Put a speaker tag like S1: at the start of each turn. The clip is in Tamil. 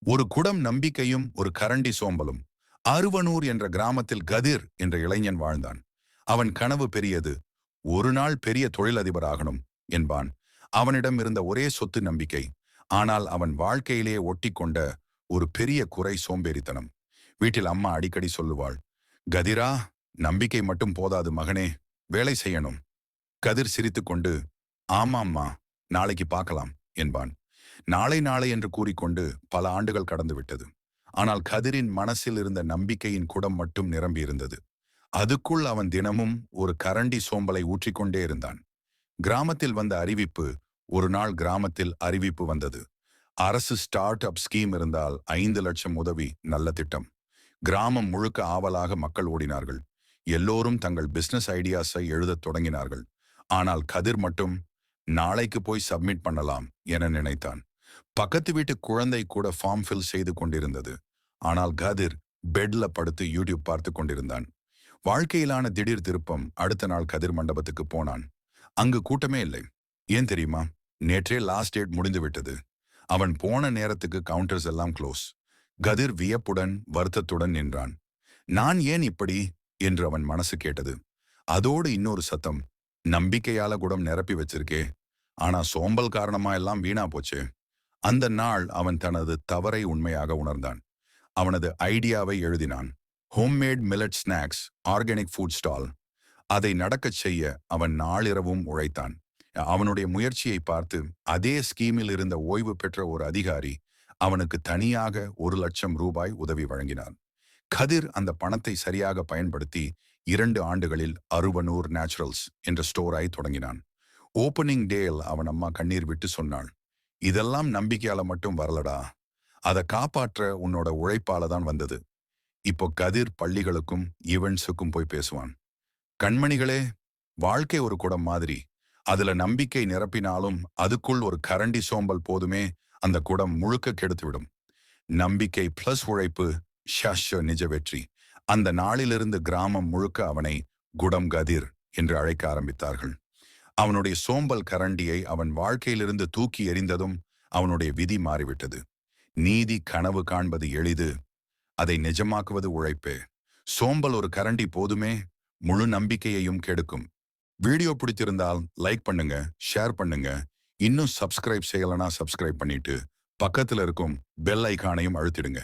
S1: ஒரு குடம் நம்பிக்கையும் ஒரு கரண்டி சோம்பலும். அருவனூர் என்ற கிராமத்தில் கதிர் என்ற இளைஞன் வாழ்ந்தான். அவன் கனவு பெரியது. ஒரு நாள் பெரிய தொழிலதிபராகணும் என்பான். அவனிடம் இருந்த ஒரே சொத்து நம்பிக்கை. ஆனால் அவன் வாழ்க்கையிலேயே ஒட்டிக்கொண்ட ஒரு பெரிய குறை சோம்பேறித்தனம். வீட்டில் அம்மா அடிக்கடி சொல்லுவாள், கதிரா, நம்பிக்கை மட்டும் போதாது மகனே, வேலை செய்யணும். கதிர் சிரித்துக்கொண்டு, ஆமாம்மா, நாளைக்கு பார்க்கலாம் என்பான். நாளை நாளை என்று கூறிக்கொண்டு பல ஆண்டுகள் கடந்து விட்டது. ஆனால் கதிரின் மனசில் இருந்த நம்பிக்கையின் குடம் மட்டும் நிரம்பியிருந்தது. அதுக்குள் அவன் தினமும் ஒரு கரண்டி சோம்பலை ஊற்றிக்கொண்டே இருந்தான். கிராமத்தில் வந்த அறிவிப்பு. ஒரு நாள் கிராமத்தில் அறிவிப்பு வந்தது. அரசு ஸ்டார்ட் அப் ஸ்கீம் இருந்தால் 5 லட்சம் உதவி. நல்ல திட்டம். கிராமம் முழுக்க ஆவலாக மக்கள் ஓடினார்கள். எல்லோரும் தங்கள் பிசினஸ் ஐடியாஸை எழுதத் தொடங்கினார்கள். ஆனால் கதிர் மட்டும் நாளைக்கு போய் சப்மிட் பண்ணலாம் என நினைத்தான். பக்கத்து வீட்டு குழந்தை கூட ஃபார்ம் ஃபில் செய்து கொண்டிருந்தது. ஆனால் கதிர் பெட்ல படுத்து யூடியூப் பார்த்து கொண்டிருந்தான். வாழ்க்கையிலான திடீர் திருப்பம். அடுத்த நாள் கதிர் மண்டபத்துக்கு போனான். அங்கு கூட்டமே இல்லை. ஏன் தெரியுமா? நேற்றே லாஸ்ட் டேட் முடிந்து விட்டது. அவன் போன நேரத்துக்கு கவுண்டர்ஸ் எல்லாம் க்ளோஸ். கதிர் வியப்புடன் வருத்தத்துடன் நின்றான். நான் ஏன் இப்படி என்று அவன் மனசு கேட்டது. அதோடு இன்னொரு சத்தம். நம்பிக்கையால குடம் நிரப்பி வச்சிருக்கே, ஆனா சோம்பல் காரணமா எல்லாம் வீணா போச்சு. அந்த நாள் அவன் தனது தவறை உண்மையாக உணர்ந்தான். அவனது ஐடியாவை எழுதினான். Homemade millet snacks, organic food stall. அதை நடக்கச் செய்ய அவன் நாளிரவும் உழைத்தான். அவனுடைய முயற்சியை பார்த்து அதே ஸ்கீமில் இருந்த ஓய்வு பெற்ற ஒரு அதிகாரி அவனுக்கு தனியாக 1 லட்சம் ரூபாய் உதவி வழங்கினார். கதிர் அந்த பணத்தை சரியாக பயன்படுத்தி 2 ஆண்டுகளில் அருவனூர் நேச்சுரல்ஸ் என்ற ஸ்டோராய் தொடங்கினான். ஓப்பனிங் டேல் அவன் அம்மா கண்ணீர் விட்டு சொன்னாள், இதெல்லாம் நம்பிக்கையால மட்டும் வரலடா, அதை காப்பாற்ற உன்னோட உழைப்பால தான் வந்தது. இப்போ கதிர் பள்ளிகளுக்கும் ஈவெண்ட்ஸுக்கும் போய் பேசுவான். கண்மணிகளே, வாழ்க்கை ஒரு குடம் மாதிரி. அதுல நம்பிக்கை நிரப்பினாலும் அதுக்குள் ஒரு கரண்டி சோம்பல் போதுமே, அந்த குடம் முழுக்க கெடுத்துவிடும். நம்பிக்கை பிளஸ் உழைப்பு நிஜ வெற்றி. அந்த நாளிலிருந்து கிராமம் முழுக்க அவனை குடம் கதிர் என்று அழைக்க ஆரம்பித்தார்கள். அவனுடைய சோம்பல் கரண்டியை அவன் வாழ்க்கையிலிருந்து தூக்கி எறிந்ததும் அவனுடைய விதி மாறிவிட்டது. நீதி கனவு காண்பது எளிது, அதை நிஜமாக்குவது உழைப்பே. சோம்பல் ஒரு கரண்டி போதுமே, முழு நம்பிக்கையையும் கெடுக்கும். வீடியோ பிடித்திருந்தால் லைக் பண்ணுங்க, ஷேர் பண்ணுங்க. இன்னும் சப்ஸ்கிரைப் செய்யலனா சப்ஸ்கிரைப் பண்ணிட்டு பக்கத்துல இருக்கும் பெல் ஐகானையும் அழுத்திடுங்க.